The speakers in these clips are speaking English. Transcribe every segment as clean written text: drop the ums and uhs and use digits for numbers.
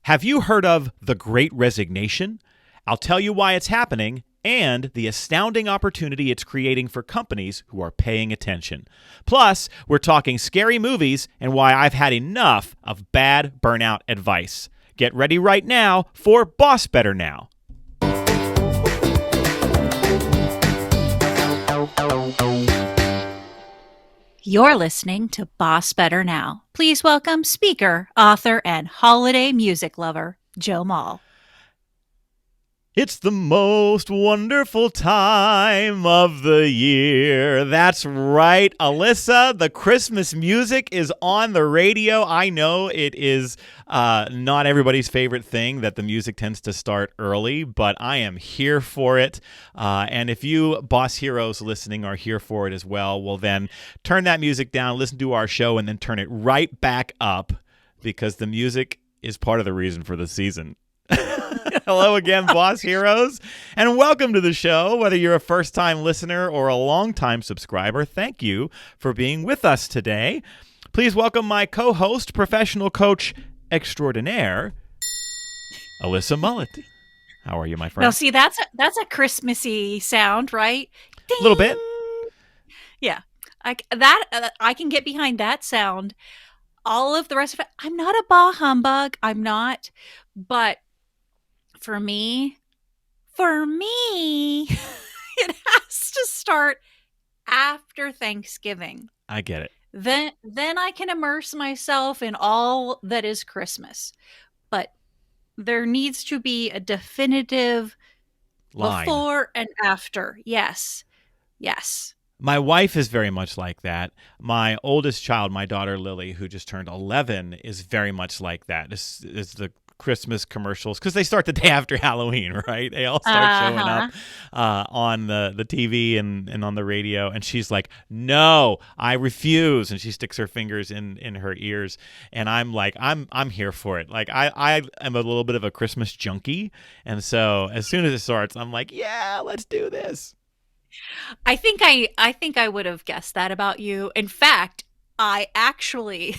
Have you heard of the Great Resignation? I'll tell you why it's happening and the astounding opportunity it's creating for companies who are paying attention. Plus, we're talking scary movies and why I've had enough of bad burnout advice. Get ready right now for BossBetter Now. You're listening to BossBetter Now. Please welcome speaker, author, and holiday music lover, Joe Mull. It's the most wonderful time of the year. That's right, Alyssa. The Christmas music is on the radio. I know it is not everybody's favorite thing that the music tends to start early, but I am here for it. And if you Boss Heroes listening are here for it as well, well then turn that music down, listen to our show, and then turn it right back up because the music is part of the reason for the season. Hello again, Boss Heroes, and welcome to the show. Whether you're a first-time listener or a long-time subscriber, thank you for being with us today. Please welcome my co-host, professional coach extraordinaire, Alyssa Mullet. How are you, my friend? Now, see, that's a Christmassy sound, right? Ding! A little bit. Yeah, I can get behind that sound. All of the rest of it, I'm not a bah humbug. I'm not, but For me, it has to start after Thanksgiving. I get it. Then I can immerse myself in all that is Christmas. But there needs to be a definitive line before and after. Yes. My wife is very much like that. My oldest child, my daughter Lily, who just turned 11, is very much like that. It's the Christmas commercials, because they start the day after Halloween, right? They all start showing up on the TV and on the radio, and she's like, no, I refuse, and she sticks her fingers in her ears, and I'm like, I'm here for it. Like I am a little bit of a Christmas junkie, and so as soon as it starts, I'm like, yeah, let's do this. I think I would have guessed that about you. In fact, I actually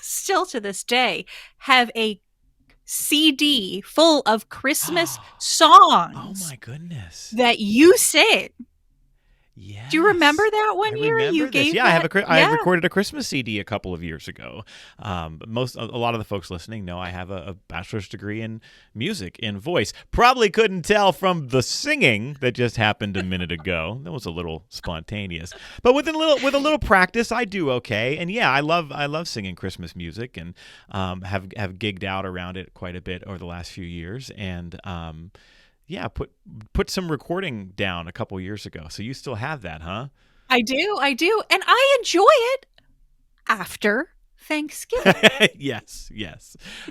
still to this day have a CD full of Christmas songs. Oh my goodness. That you sing. Yes. Do you remember that one year you gave? Yeah, I recorded a Christmas CD a couple of years ago. A lot of the folks listening know I have a bachelor's degree in music, in voice. Probably couldn't tell from the singing that just happened a minute ago. That was a little spontaneous, but with a little practice, I do okay. And yeah, I love singing Christmas music, and have gigged out around it quite a bit over the last few years, and yeah, put some recording down a couple years ago. So you still have that, huh? I do. And I enjoy it after Thanksgiving. Yes.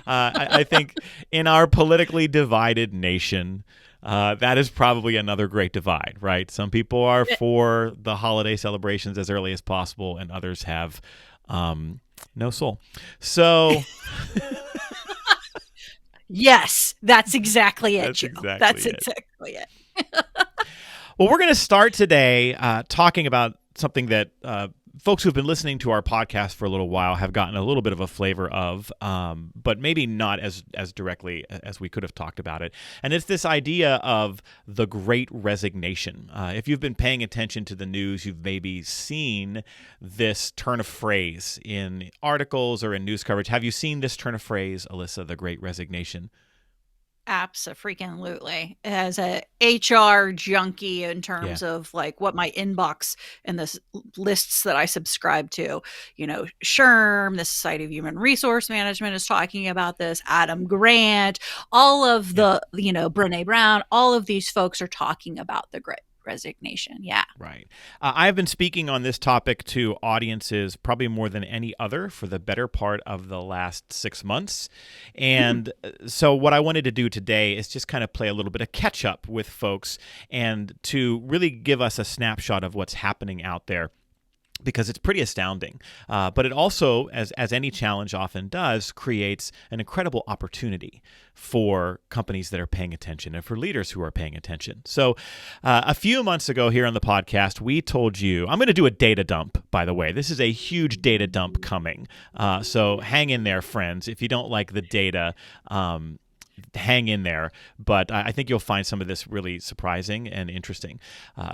I think in our politically divided nation, that is probably another great divide, right? Some people are for the holiday celebrations as early as possible, and others have no soul. So... Yes, that's exactly it, Joe. That's exactly it. Well, we're going to start today talking about something that folks who've been listening to our podcast for a little while have gotten a little bit of a flavor of, but maybe not as directly as we could have talked about it. And it's this idea of the Great Resignation. If you've been paying attention to the news, you've maybe seen this turn of phrase in articles or in news coverage. Have you seen this turn of phrase, Alyssa, the Great Resignation? Abso-freaking-lutely. As a HR junkie in terms of like what my inbox and the lists that I subscribe to, SHRM, the Society of Human Resource Management is talking about this, Adam Grant, all of the, Brené Brown, all of these folks are talking about the Great Resignation. Yeah. Right. I've been speaking on this topic to audiences probably more than any other for the better part of the last 6 months. And so what I wanted to do today is just kind of play a little bit of catch up with folks and to really give us a snapshot of what's happening out there. because it's pretty astounding. But it also, as any challenge often does, creates an incredible opportunity for companies that are paying attention and for leaders who are paying attention. So a few months ago here on the podcast, we told you, I'm going to do a data dump, by the way. This is a huge data dump coming. So hang in there, friends. If you don't like the data, hang in there, but I think you'll find some of this really surprising and interesting.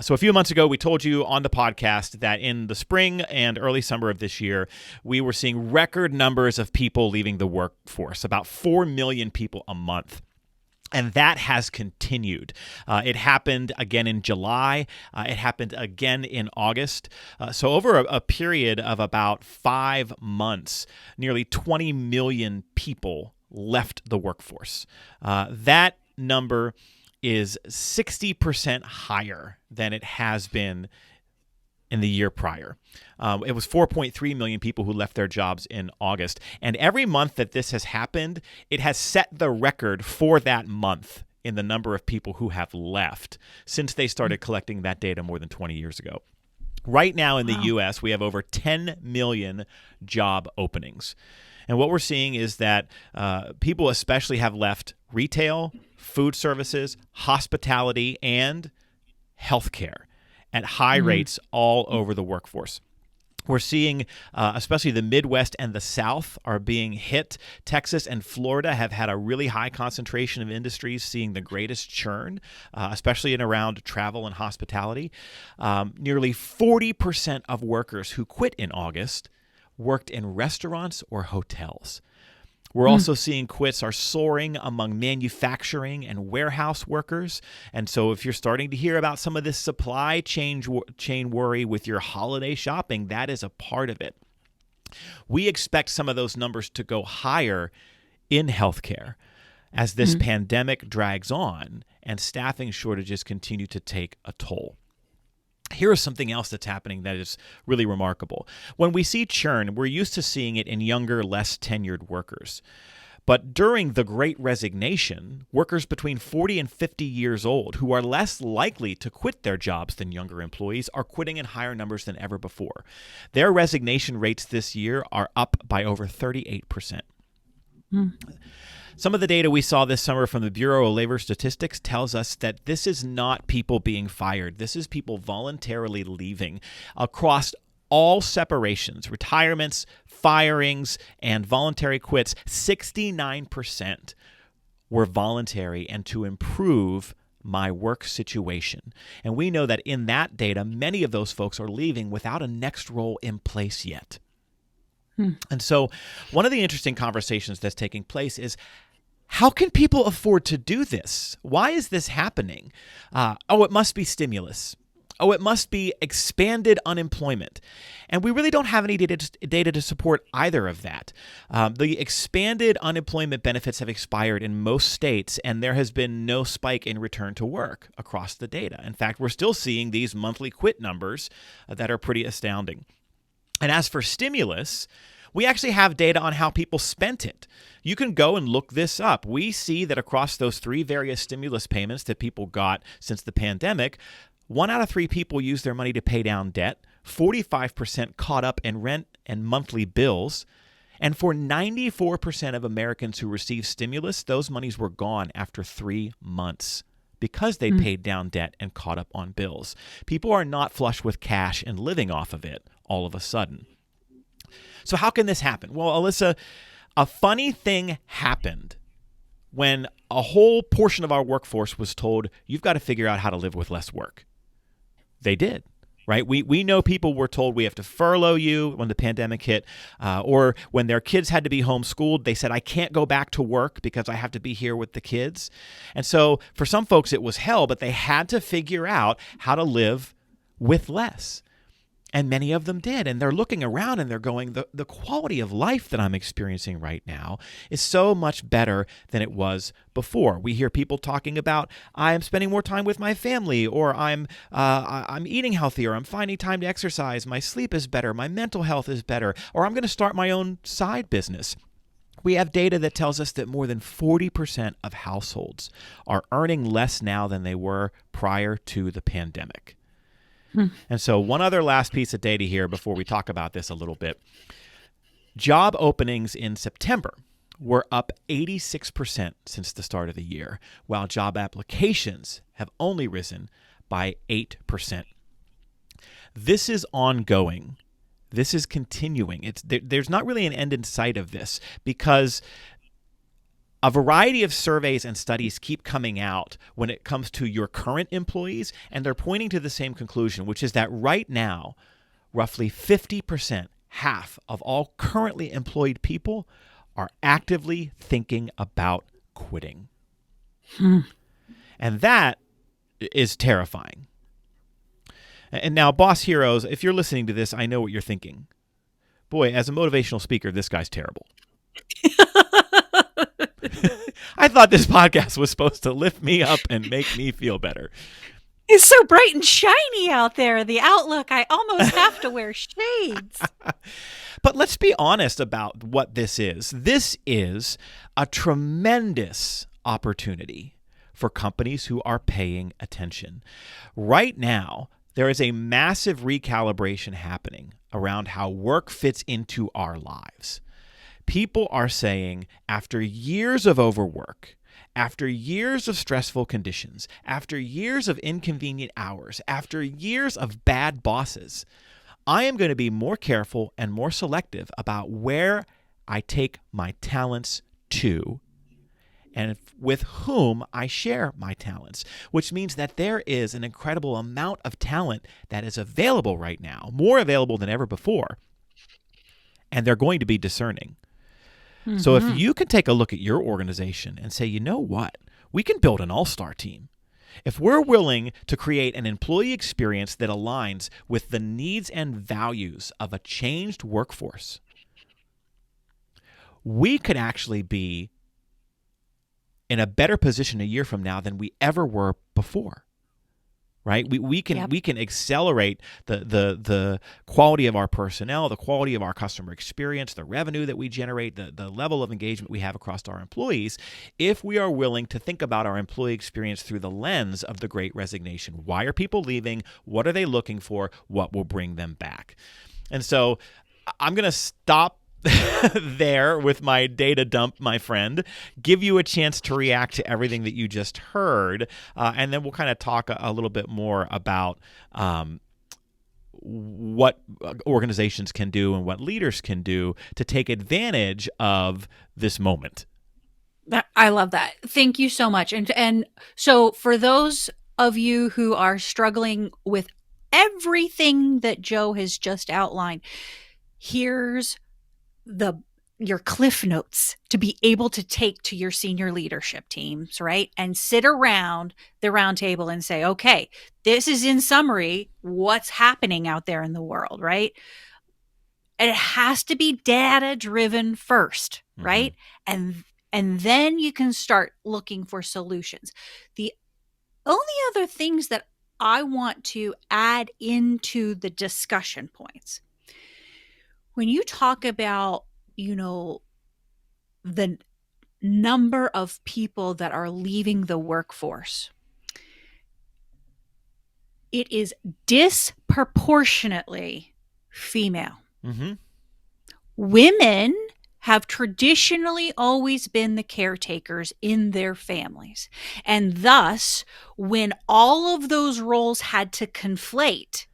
So a few months ago, we told you on the podcast that in the spring and early summer of this year, we were seeing record numbers of people leaving the workforce, about 4 million people a month. And that has continued. It happened again in July. It happened again in August. So over a period of about 5 months, nearly 20 million people left the workforce. That number is 60% higher than it has been in the year prior. It was 4.3 million people who left their jobs in August. And every month that this has happened, it has set the record for that month in the number of people who have left since they started collecting that data more than 20 years ago. Right now in the U.S., we have over 10 million job openings. And what we're seeing is that people especially have left retail, food services, hospitality, and healthcare at high rates all over the workforce. We're seeing especially the Midwest and the South are being hit. Texas and Florida have had a really high concentration of industries seeing the greatest churn, especially in around travel and hospitality. Nearly 40% of workers who quit in August worked in restaurants or hotels. We're also seeing quits are soaring among manufacturing and warehouse workers. And so if you're starting to hear about some of this supply chain worry with your holiday shopping, that is a part of it. We expect some of those numbers to go higher in healthcare as this pandemic drags on and staffing shortages continue to take a toll. Here is something else that's happening that is really remarkable. When we see churn, we're used to seeing it in younger, less tenured workers. But during the Great Resignation, workers between 40 and 50 years old who are less likely to quit their jobs than younger employees are quitting in higher numbers than ever before. Their resignation rates this year are up by over 38%. Some of the data we saw this summer from the Bureau of Labor Statistics tells us that this is not people being fired. This is people voluntarily leaving across all separations, retirements, firings, and voluntary quits. 69% were voluntary and to improve my work situation. And we know that in that data, many of those folks are leaving without a next role in place yet. And so one of the interesting conversations that's taking place is, how can people afford to do this? Why is this happening? It must be stimulus. It must be expanded unemployment. And we really don't have any data to support either of that. The expanded unemployment benefits have expired in most states, and there has been no spike in return to work across the data. In fact, we're still seeing these monthly quit numbers that are pretty astounding. And as for stimulus, we actually have data on how people spent it. You can go and look this up. We see that across those 3 various stimulus payments that people got since the pandemic, 1 out of 3 people used their money to pay down debt, 45% caught up in rent and monthly bills, and for 94% of Americans who received stimulus, those monies were gone after 3 months because they paid down debt and caught up on bills. People are not flush with cash and living off of it all of a sudden. So how can this happen? Well, Alyssa, a funny thing happened when a whole portion of our workforce was told, you've got to figure out how to live with less work. They did, right? We know people were told we have to furlough you when the pandemic hit, or when their kids had to be homeschooled, they said, I can't go back to work because I have to be here with the kids. And so for some folks, it was hell, but they had to figure out how to live with less. And many of them did. And they're looking around and they're going, the quality of life that I'm experiencing right now is so much better than it was before. We hear people talking about, I'm spending more time with my family, or I'm eating healthier, I'm finding time to exercise, my sleep is better, my mental health is better, or I'm going to start my own side business. We have data that tells us that more than 40% of households are earning less now than they were prior to the pandemic. And so one other last piece of data here before we talk about this a little bit. Job openings in September were up 86% since the start of the year, while job applications have only risen by 8%. This is ongoing. This is continuing. There's not really an end in sight of this because a variety of surveys and studies keep coming out when it comes to your current employees, and they're pointing to the same conclusion, which is that right now, roughly 50%, half of all currently employed people are actively thinking about quitting. And that is terrifying. And now, boss heroes, if you're listening to this, I know what you're thinking. Boy, as a motivational speaker, this guy's terrible. I thought this podcast was supposed to lift me up and make me feel better. It's so bright and shiny out there, the outlook. I almost have to wear shades. But let's be honest about what this is. This is a tremendous opportunity for companies who are paying attention. Right now, there is a massive recalibration happening around how work fits into our lives. People are saying, after years of overwork, after years of stressful conditions, after years of inconvenient hours, after years of bad bosses, I am going to be more careful and more selective about where I take my talents to and with whom I share my talents, which means that there is an incredible amount of talent that is available right now, more available than ever before, and they're going to be discerning. Mm-hmm. So if you can take a look at your organization and say, you know what, we can build an all-star team. If we're willing to create an employee experience that aligns with the needs and values of a changed workforce, we could actually be in a better position a year from now than we ever were before, right? We can accelerate the quality of our personnel, the quality of our customer experience, the revenue that we generate, the level of engagement we have across our employees, if we are willing to think about our employee experience through the lens of the Great Resignation. Why are people leaving? What are they looking for? What will bring them back? And so I'm going to stop there with my data dump, my friend, give you a chance to react to everything that you just heard, and then we'll kind of talk a little bit more about what organizations can do and what leaders can do to take advantage of this moment. I love that. Thank you so much. And so for those of you who are struggling with everything that Joe has just outlined, here's your cliff notes to be able to take to your senior leadership teams, right? And sit around the round table and say, okay, this is in summary what's happening out there in the world, right? And it has to be data driven first, right? And then you can start looking for solutions. The only other things that I want to add into the discussion points, when you talk about, the number of people that are leaving the workforce, it is disproportionately female. Mm-hmm. Women have traditionally always been the caretakers in their families. And thus, when all of those roles had to conflate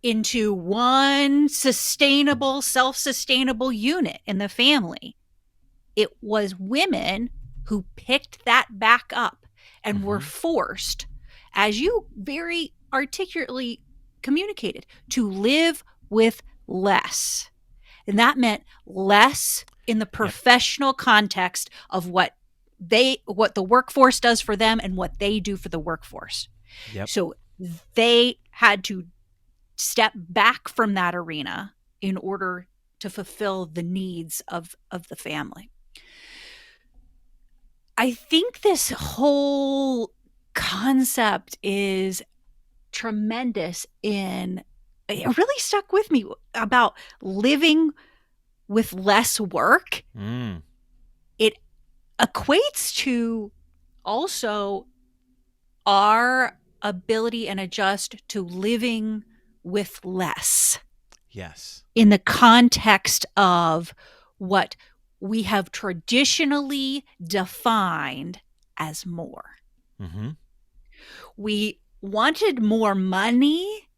into one sustainable, self-sustainable unit in the family, it was women who picked that back up and were forced, as you very articulately communicated, to live with less. And that meant less in the professional context of what the workforce does for them and what they do for the workforce. Yep. So they had to step back from that arena in order to fulfill the needs of the family. I think this whole concept is tremendous it really stuck with me about living with less work. It equates to also our ability and adjust to living with less. Yes. In the context of what we have traditionally defined as more. Mm-hmm. We wanted more money.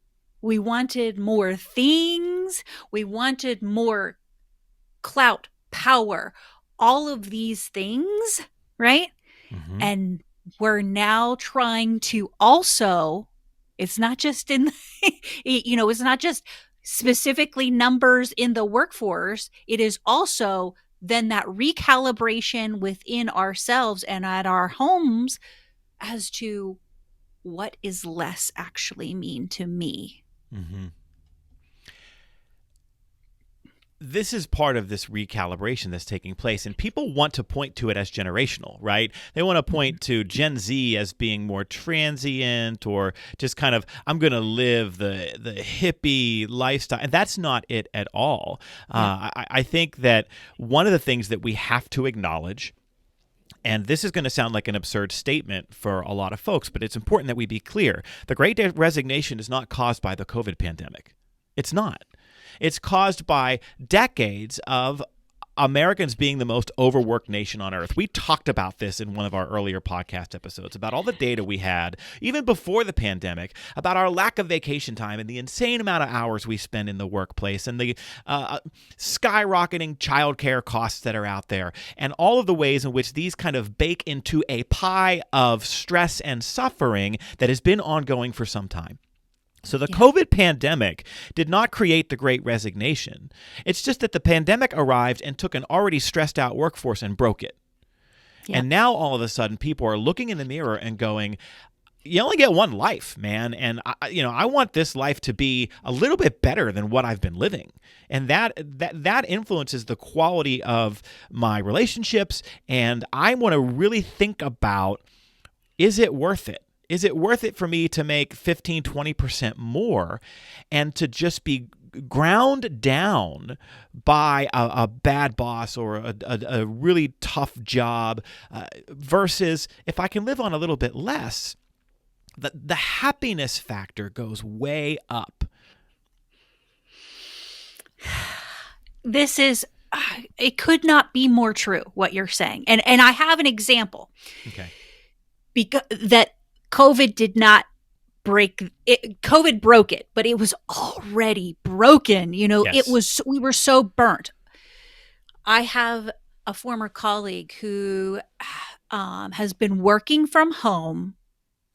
We wanted more things. We wanted more clout, power, all of these things, right? Mm-hmm. And we're now trying to also, it's not just in, it's not just specifically numbers in the workforce. It is also then that recalibration within ourselves and at our homes as to what is less actually mean to me. Mm-hmm. This is part of this recalibration that's taking place, and people want to point to it as generational, right? They want to point to Gen Z as being more transient, or just kind of, I'm going to live the hippie lifestyle, and that's not it at all. Yeah. I think that one of the things that we have to acknowledge, and this is going to sound like an absurd statement for a lot of folks, but it's important that we be clear. The Great Resignation is not caused by the COVID pandemic. It's not. It's caused by decades of Americans being the most overworked nation on earth. We talked about this in one of our earlier podcast episodes, about all the data we had, even before the pandemic, about our lack of vacation time and the insane amount of hours we spend in the workplace, and the skyrocketing childcare costs that are out there, and all of the ways in which these kind of bake into a pie of stress and suffering that has been ongoing for some time. So the COVID pandemic did not create the Great Resignation. It's just that the pandemic arrived and took an already stressed out workforce and broke it. Yeah. And now all of a sudden people are looking in the mirror and going, you only get one life, man. And I want this life to be a little bit better than what I've been living. And that influences the quality of my relationships. And I want to really think about, is it worth it? Is it worth it for me to make 15, 20% more and to just be ground down by a bad boss or a really tough job versus if I can live on a little bit less, the happiness factor goes way up. This is, it could not be more true what you're saying. And I have an example. Okay. Because that COVID did not break it. COVID broke it, but it was already broken. Yes. We were so burnt. I have a former colleague who has been working from home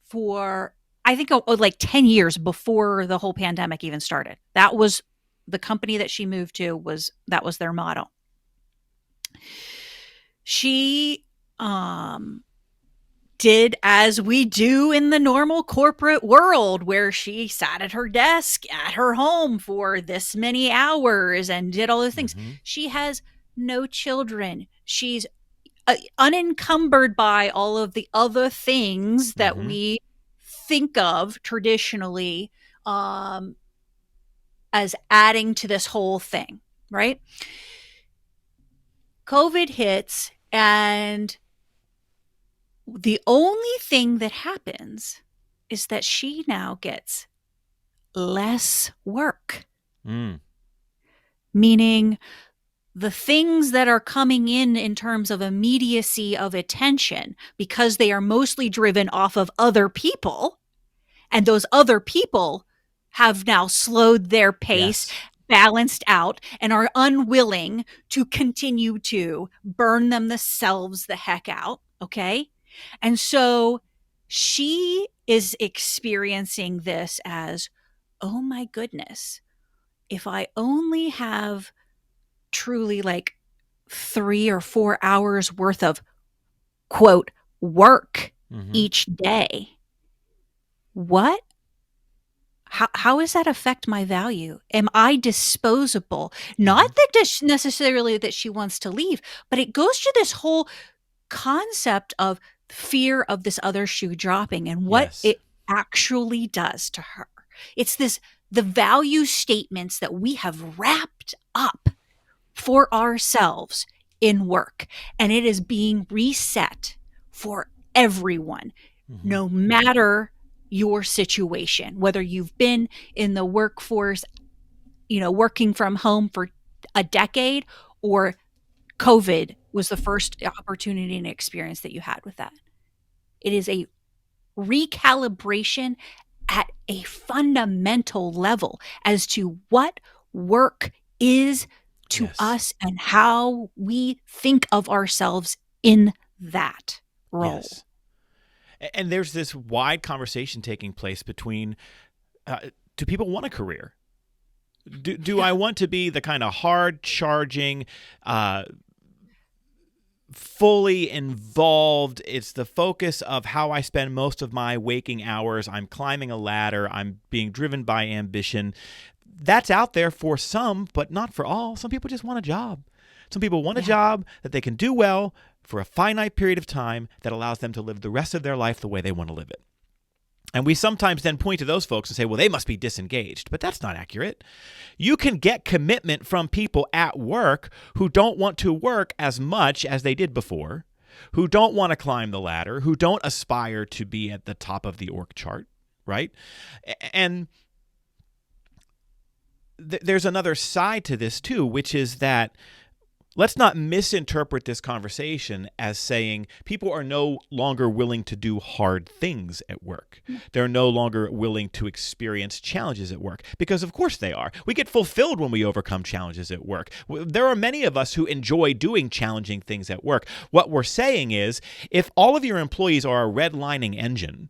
for, I think, like 10 years before the whole pandemic even started. That was the company that she moved to, that was their motto. She did as we do in the normal corporate world, where she sat at her desk at her home for this many hours and did all those things. Mm-hmm. She has no children. She's unencumbered by all of the other things that mm-hmm. we think of traditionally as adding to this whole thing, right? COVID hits, and the only thing that happens is that she now gets less work. Meaning the things that are coming in terms of immediacy of attention, because they are mostly driven off of other people, and those other people have now slowed their pace, yes. balanced out, and are unwilling to continue to burn themselves the heck out, okay? And so she is experiencing this as, oh my goodness, if I only have truly like 3 or 4 hours worth of, quote, work mm-hmm. each day, how does that affect my value? Am I disposable? Not that necessarily that she wants to leave, but it goes to this whole concept of fear of this other shoe dropping and what yes. it actually does to her. It's the value statements that we have wrapped up for ourselves in work, and it is being reset for everyone, mm-hmm. no matter your situation, whether you've been in the workforce, working from home for a decade, or COVID was the first opportunity and experience that you had with that. It is a recalibration at a fundamental level as to what work is to us and how we think of ourselves in that role. Yes. And there's this wide conversation taking place between, do people want a career? Do I want to be the kind of hard-charging, fully involved, it's the focus of how I spend most of my waking hours, I'm climbing a ladder, I'm being driven by ambition. That's out there for some, but not for all. Some people just want a job. Some people want a job that they can do well for a finite period of time that allows them to live the rest of their life the way they want to live it. And we sometimes then point to those folks and say, well, they must be disengaged. But that's not accurate. You can get commitment from people at work who don't want to work as much as they did before, who don't want to climb the ladder, who don't aspire to be at the top of the org chart, right? And there's another side to this too, which is that let's not misinterpret this conversation as saying people are no longer willing to do hard things at work. They're no longer willing to experience challenges at work, because of course they are. We get fulfilled when we overcome challenges at work. There are many of us who enjoy doing challenging things at work. What we're saying is, if all of your employees are a redlining engine,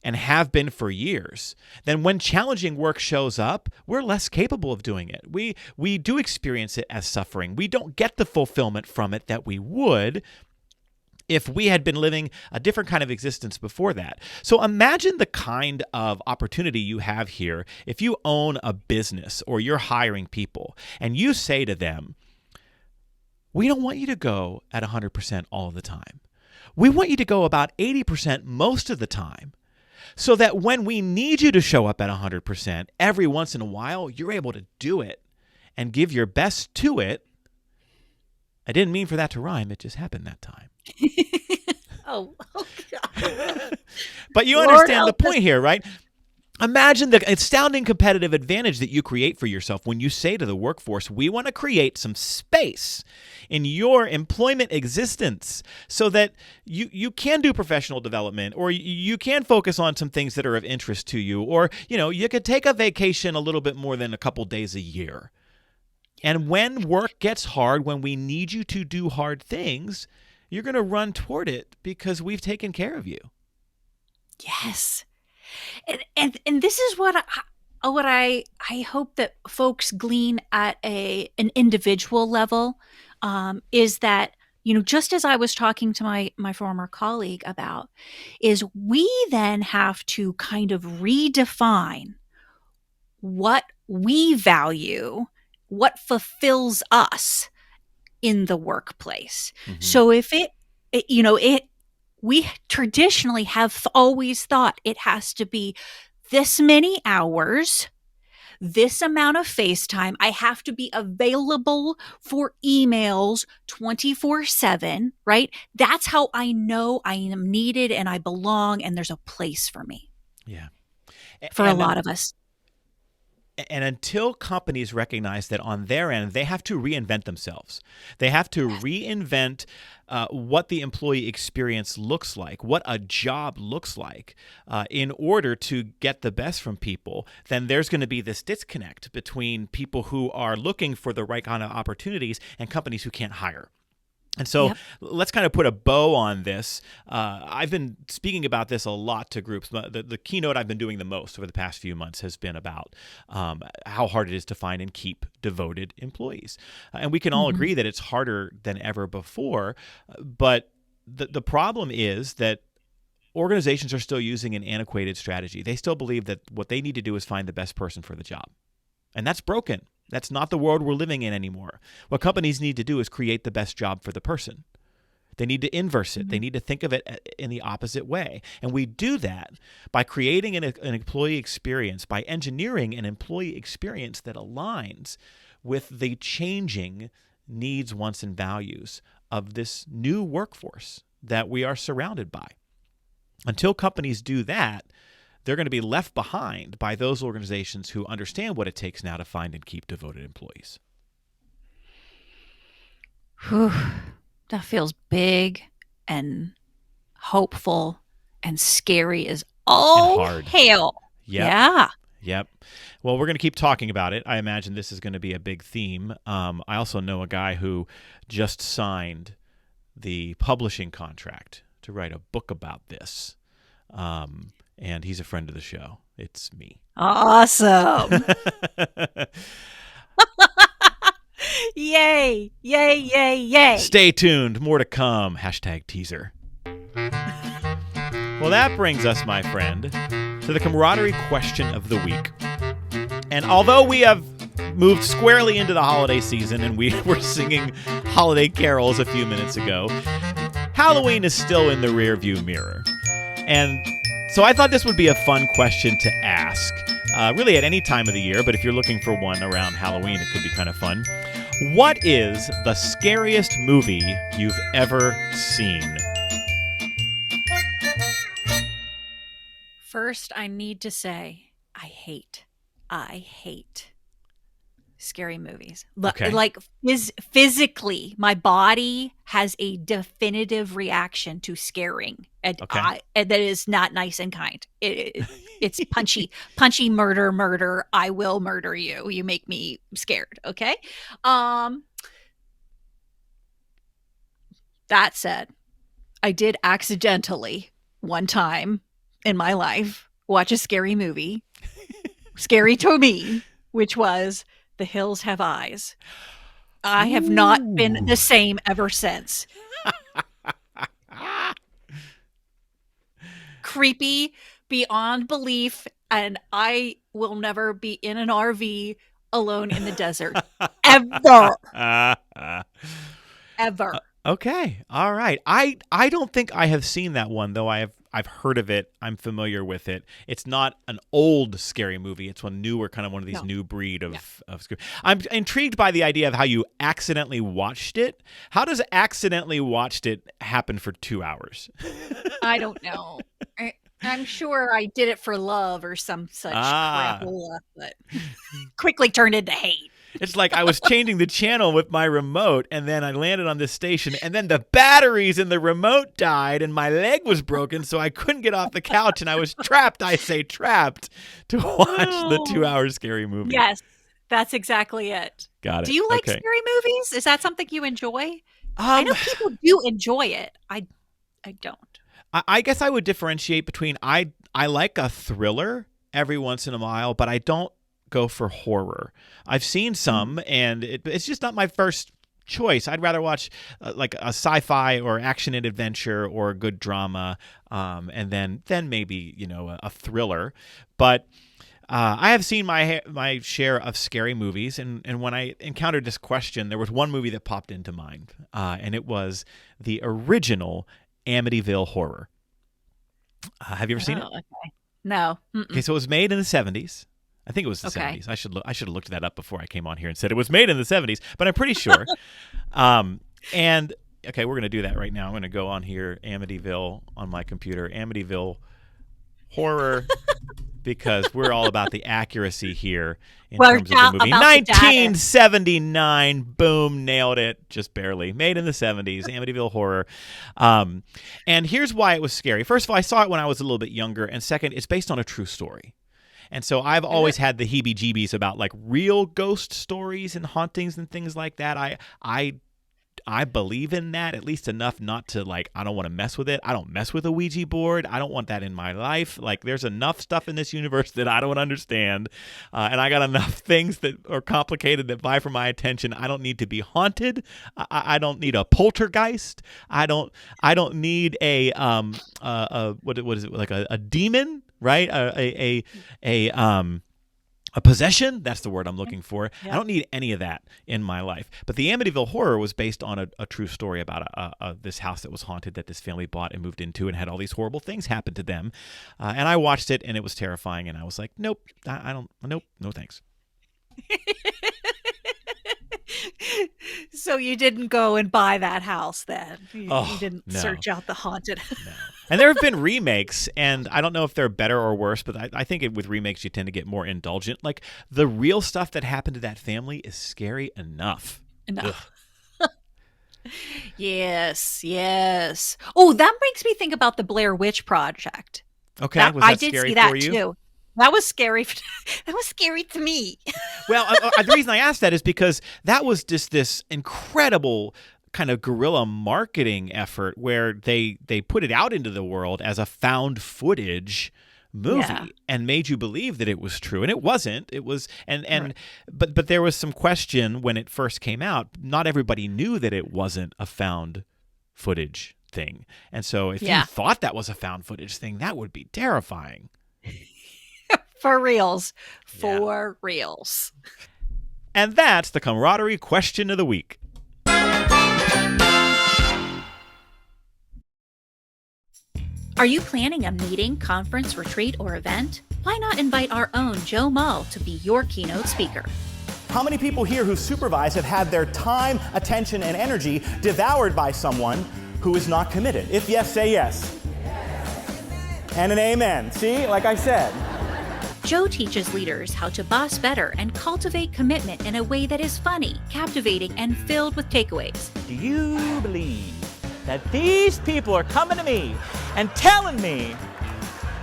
and have been for years, then when challenging work shows up, we're less capable of doing it. We do experience it as suffering. We don't get the fulfillment from it that we would if we had been living a different kind of existence before that. So imagine the kind of opportunity you have here if you own a business or you're hiring people and you say to them, we don't want you to go at 100% all the time. We want you to go about 80% most of the time, so that when we need you to show up at 100%, every once in a while, you're able to do it and give your best to it. I didn't mean for that to rhyme. It just happened that time. Oh God. But you understand the point here, right? Imagine the astounding competitive advantage that you create for yourself when you say to the workforce, we want to create some space in your employment existence so that you can do professional development, or you can focus on some things that are of interest to you, or you could take a vacation a little bit more than a couple days a year. And when work gets hard, when we need you to do hard things, you're going to run toward it because we've taken care of you. Yes. And this is what I hope that folks glean at an individual level, is that, just as I was talking to my former colleague about, is we then have to kind of redefine what we value, what fulfills us in the workplace. Mm-hmm. So if we traditionally have always thought it has to be this many hours, this amount of face time. I have to be available for emails 24/7, right? That's how I know I am needed and I belong and there's a place for me. Yeah. For a lot of us. And until companies recognize that on their end, they have to reinvent themselves. They have to reinvent what the employee experience looks like, what a job looks like, in order to get the best from people. Then there's going to be this disconnect between people who are looking for the right kind of opportunities and companies who can't hire. And so let's kind of put a bow on this. I've been speaking about this a lot to groups. The keynote I've been doing the most over the past few months has been about how hard it is to find and keep devoted employees. And we can all agree that it's harder than ever before. But the problem is that organizations are still using an antiquated strategy. They still believe that what they need to do is find the best person for the job. And that's broken. That's not the world we're living in anymore. What companies need to do is create the best job for the person. They need to inverse it. They need to think of it in the opposite way. And we do that by creating an employee experience, by engineering an employee experience that aligns with the changing needs, wants, and values of this new workforce that we are surrounded by. Until companies do that, they're going to be left behind by those organizations who understand what it takes now to find and keep devoted employees. Whew. That feels big and hopeful and scary as all hard. hell. Yep. Yeah. Yep. Well, we're going to keep talking about it. I imagine this is going to be a big theme. I also know a guy who just signed the publishing contract to write a book about this. And he's a friend of the show. It's me. Awesome. Yay. Yay, yay, yay. Stay tuned. More to come. #teaser. Well, that brings us, my friend, to the camaraderie question of the week. And although we have moved squarely into the holiday season and we were singing holiday carols a few minutes ago, Halloween is still in the rearview mirror. And so I thought this would be a fun question to ask, really at any time of the year, but if you're looking for one around Halloween, it could be kind of fun. What is the scariest movie you've ever seen? First, I need to say, I hate scary movies. Okay. Like physically, my body has a definitive reaction to scaring. And Okay. that is not nice and kind. It's punchy murder. I will murder you. You make me scared. Okay. That said, I did accidentally one time in my life watch a scary movie, scary to me, which was The Hills Have Eyes. I have not been the same ever since. Creepy beyond belief, and I will never be in an RV alone in the desert. Ever. Ever. Okay. All right. I don't think I have seen that one, though I've heard of it. I'm familiar with it. It's not an old scary movie. It's one newer, kind of one of these new breed of scary. I'm intrigued by the idea of how you accidentally watched it. How does accidentally watched it happen for 2 hours? I don't know. I'm sure I did it for love or some such crapola, but quickly turned into hate. It's like I was changing the channel with my remote, and then I landed on this station, and then the batteries in the remote died, and my leg was broken, so I couldn't get off the couch, and I was trapped, to watch the 2-hour scary movie. Yes, that's exactly it. Got it. Do you like scary movies? Is that something you enjoy? I know people do enjoy it. I don't. I guess I would differentiate between I like a thriller every once in a while, but I don't go for horror. I've seen some, and it's just not my first choice. I'd rather watch like a sci-fi or action and adventure or a good drama, and then maybe a thriller. But I have seen my share of scary movies, and when I encountered this question, there was one movie that popped into mind, and it was the original Amityville Horror. Have you ever seen it? Okay. No. Okay, so it was made in the 70s. I think it was the 70s. I should have looked that up before I came on here and said it was made in the 70s, but I'm pretty sure. And okay, we're going to do that right now. I'm going to go on here, Amityville, on my computer, Amityville Horror, because we're all about the accuracy here in terms of the movie. 1979, boom, nailed it, just barely. Made in the 70s, Amityville Horror. And here's why it was scary. First of all, I saw it when I was a little bit younger, and second, it's based on a true story. And so I've always had the heebie-jeebies about like real ghost stories and hauntings and things like that. I believe in that, at least enough not to I don't want to mess with it. I don't mess with a Ouija board. I don't want that in my life. Like there's enough stuff in this universe that I don't understand. And I got enough things that are complicated that vie for my attention. I don't need to be haunted. I don't need a poltergeist. I don't need a what is it, like a demon, right? A possession, that's the word I'm looking for. Yeah. I don't need any of that in my life. But the Amityville Horror was based on a true story about this house that was haunted that this family bought and moved into and had all these horrible things happen to them. And I watched it, and it was terrifying, and I was like, nope, no thanks. So you didn't go and buy that house then? You didn't search out the haunted. No. And there have been remakes, and I don't know if they're better or worse, but I think with remakes you tend to get more indulgent. Like, the real stuff that happened to that family is scary enough. No. Yes. Oh, that makes me think about the Blair Witch Project. Okay, was that scary for you? Too. That was scary. That was scary to me. Well, the reason I asked that is because that was just this incredible kind of guerrilla marketing effort where they put it out into the world as a found footage movie and made you believe that it was true, and it wasn't. It was right. But there was some question when it first came out. Not everybody knew that it wasn't a found footage thing, and so if you thought that was a found footage thing, that would be terrifying. For reals. And that's the Camaraderie question of the week. Are you planning a meeting, conference, retreat, or event? Why not invite our own Joe Mull to be your keynote speaker? How many people here who supervise have had their time, attention, and energy devoured by someone who is not committed? If yes, say yes. And an amen. See, like I said. Joe teaches leaders how to boss better and cultivate commitment in a way that is funny, captivating, and filled with takeaways. Do you believe that these people are coming to me and telling me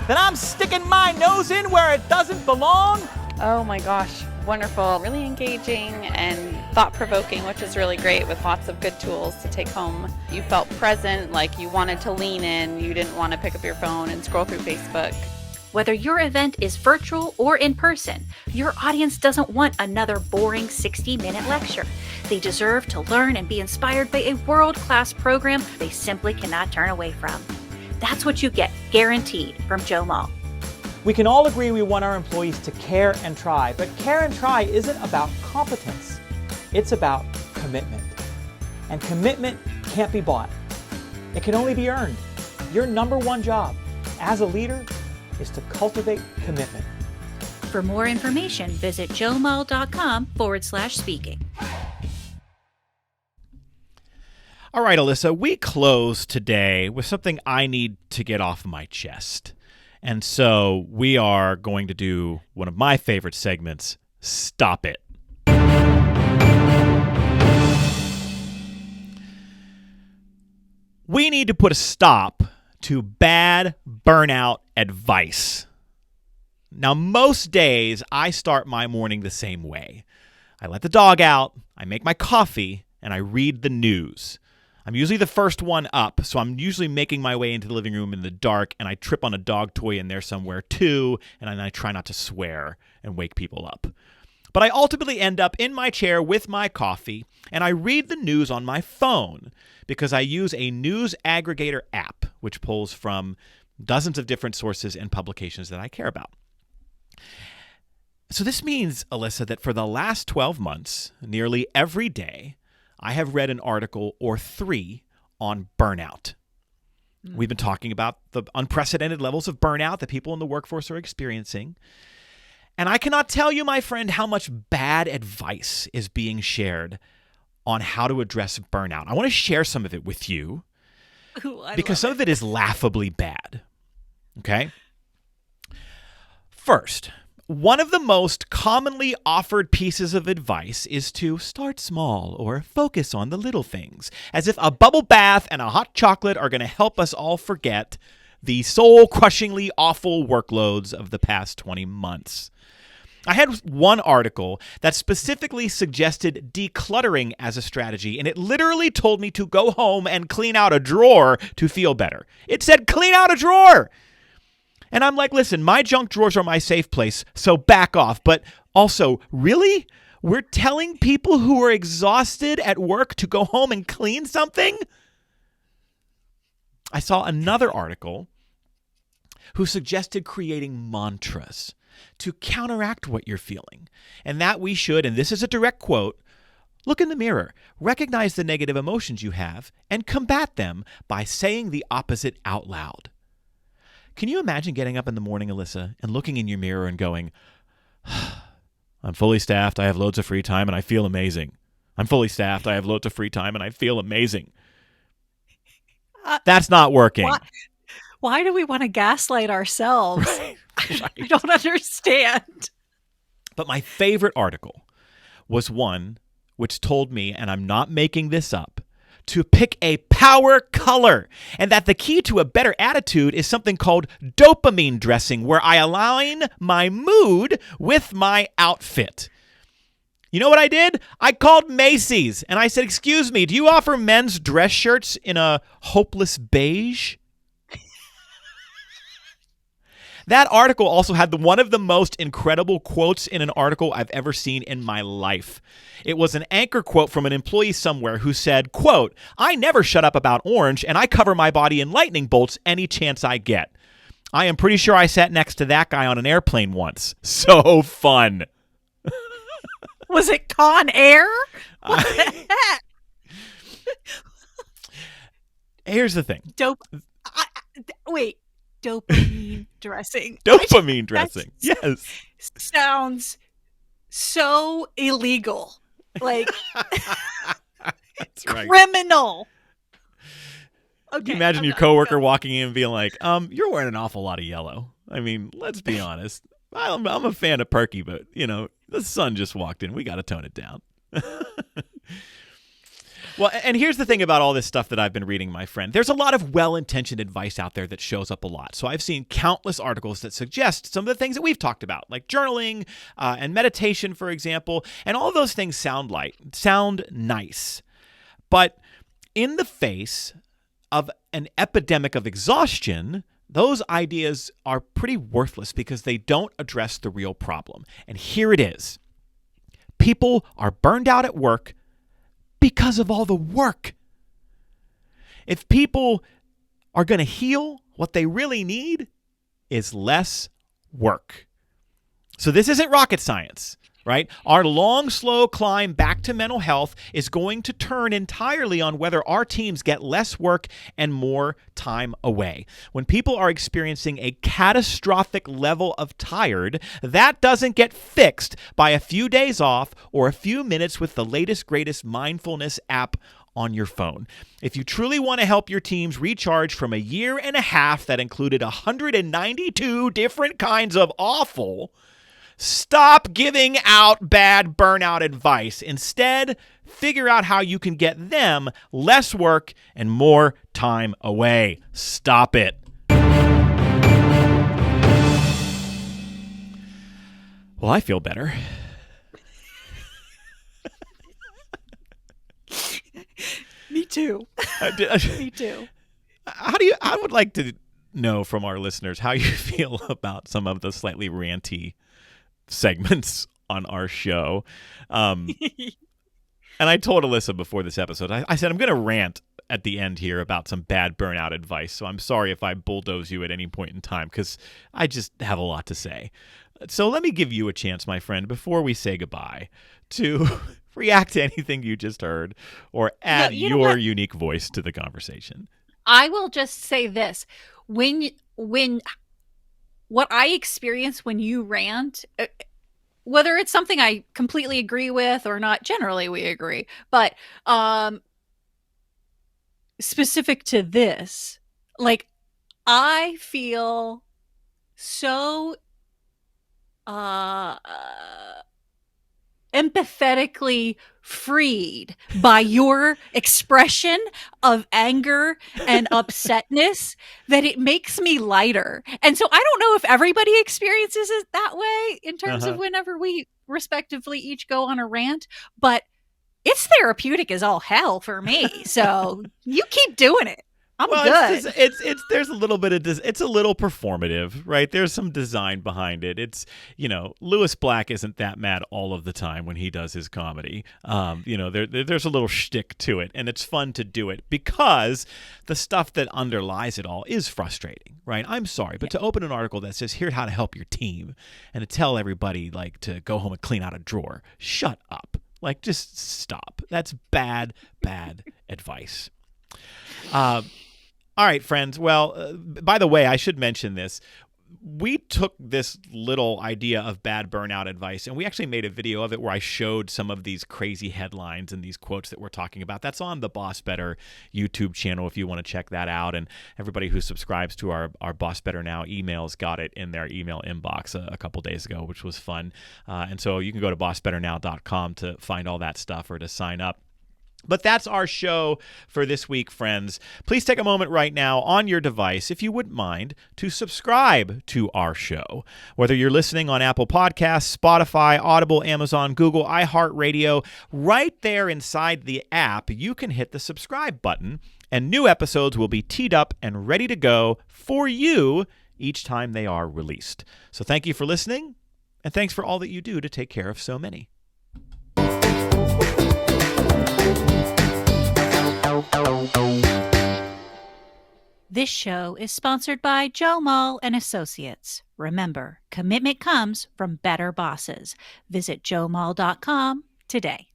that I'm sticking my nose in where it doesn't belong? Oh my gosh, wonderful. Really engaging and thought-provoking, which is really great with lots of good tools to take home. You felt present, like you wanted to lean in. You didn't want to pick up your phone and scroll through Facebook. Whether your event is virtual or in person, your audience doesn't want another boring 60-minute lecture. They deserve to learn and be inspired by a world-class program they simply cannot turn away from. That's what you get, guaranteed, from Joe Mull. We can all agree we want our employees to care and try, but care and try isn't about competence. It's about commitment. And commitment can't be bought. It can only be earned. Your number one job as a leader is to cultivate commitment. For more information, visit joemull.com/speaking. All right, Alyssa, we close today with something I need to get off my chest. And so we are going to do one of my favorite segments, Stop It. We need to put a stop to bad burnout advice. Now, most days I start my morning the same way. I let the dog out, I make my coffee, and I read the news. I'm usually the first one up, so I'm usually making my way into the living room in the dark, and I trip on a dog toy in there somewhere too, and then I try not to swear and wake people up. But I ultimately end up in my chair with my coffee, and I read the news on my phone because I use a news aggregator app, which pulls from dozens of different sources and publications that I care about. So this means, Alyssa, that for the last 12 months, nearly every day, I have read an article or three on burnout. We've been talking about the unprecedented levels of burnout that people in the workforce are experiencing. And I cannot tell you, my friend, how much bad advice is being shared on how to address burnout. I want to share some of it with you because some of it is laughably bad. Okay? First, one of the most commonly offered pieces of advice is to start small or focus on the little things, as if a bubble bath and a hot chocolate are going to help us all forget the soul-crushingly awful workloads of the past 20 months. I had one article that specifically suggested decluttering as a strategy, and it literally told me to go home and clean out a drawer to feel better. It said, clean out a drawer! And I'm like, listen, my junk drawers are my safe place, so back off. But also, really? We're telling people who are exhausted at work to go home and clean something? I saw another article who suggested creating mantras to counteract what you're feeling. And that we should, and this is a direct quote, look in the mirror, recognize the negative emotions you have, and combat them by saying the opposite out loud. Can you imagine getting up in the morning, Alyssa, and looking in your mirror and going, I'm fully staffed, I have loads of free time, and I feel amazing. I'm fully staffed, I have loads of free time, and I feel amazing. That's not working. Why do we want to gaslight ourselves? Right. I don't understand. But my favorite article was one which told me, and I'm not making this up, to pick a power color, and that the key to a better attitude is something called dopamine dressing, where I align my mood with my outfit. You know what I did? I called Macy's, and I said, "Excuse me, do you offer men's dress shirts in a hopeless beige?" That article also had one of the most incredible quotes in an article I've ever seen in my life. It was an anchor quote from an employee somewhere who said, quote, "I never shut up about orange, and I cover my body in lightning bolts any chance I get." I am pretty sure I sat next to that guy on an airplane once. So fun. Was it Con Air? What the heck? Here's the thing. Wait. Dopamine dressing. Dopamine dressing. Yes. Sounds so illegal. Like, That's right. criminal. Okay, Can you imagine your coworker walking in and being like, "You're wearing an awful lot of yellow." I mean, let's be honest. I'm a fan of Perky, but, the sun just walked in. We got to tone it down. Well, and here's the thing about all this stuff that I've been reading, my friend. There's a lot of well-intentioned advice out there that shows up a lot. So I've seen countless articles that suggest some of the things that we've talked about, like journaling and meditation, for example. And all of those things sound nice. But in the face of an epidemic of exhaustion, those ideas are pretty worthless because they don't address the real problem. And here it is. People are burned out at work because of all the work. If people are going to heal, what they really need is less work. So this isn't rocket science, right? Our long, slow climb back to mental health is going to turn entirely on whether our teams get less work and more time away. When people are experiencing a catastrophic level of tired, that doesn't get fixed by a few days off or a few minutes with the latest, greatest mindfulness app on your phone. If you truly want to help your teams recharge from a year and a half that included 192 different kinds of awful, stop giving out bad burnout advice. Instead, figure out how you can get them less work and more time away. Stop it. Well, I feel better. Me too. Me too. I would like to know from our listeners how you feel about some of the slightly ranty segments on our show. And I told Alyssa before this episode, I said, I'm going to rant at the end here about some bad burnout advice. So I'm sorry if I bulldoze you at any point in time because I just have a lot to say. So let me give you a chance, my friend, before we say goodbye, to react to anything you just heard or add your unique voice to the conversation. I will just say this. When what I experience when you rant, whether it's something I completely agree with or not, generally we agree, but specific to this, like, I feel so empathetically freed by your expression of anger and upsetness that it makes me lighter. And so I don't know if everybody experiences it that way in terms of whenever we respectively each go on a rant, but it's therapeutic as all hell for me. So you keep doing it. I'm good. It's there's a little bit of it's a little performative, right? There's some design behind it. It's, Lewis Black isn't that mad all of the time when he does his comedy. There's a little shtick to it, and it's fun to do it because the stuff that underlies it all is frustrating, right? I'm sorry, but to open an article that says here's how to help your team and to tell everybody like to go home and clean out a drawer, shut up. Like, just stop. That's bad advice. All right, friends. Well, by the way, I should mention this. we took this little idea of bad burnout advice, and we actually made a video of it where I showed some of these crazy headlines and these quotes that we're talking about. That's on the BossBetter YouTube channel if you want to check that out. And everybody who subscribes to our BossBetter Now emails got it in their email inbox a couple days ago, which was fun. And so you can go to bossbetternow.com to find all that stuff or to sign up. But that's our show for this week, friends. Please take a moment right now on your device, if you wouldn't mind, to subscribe to our show. Whether you're listening on Apple Podcasts, Spotify, Audible, Amazon, Google, iHeartRadio, right there inside the app, you can hit the subscribe button, and new episodes will be teed up and ready to go for you each time they are released. So thank you for listening, and thanks for all that you do to take care of so many. This show is sponsored by Joe Mull and Associates. Remember, commitment comes from better bosses. Visit joemull.com today.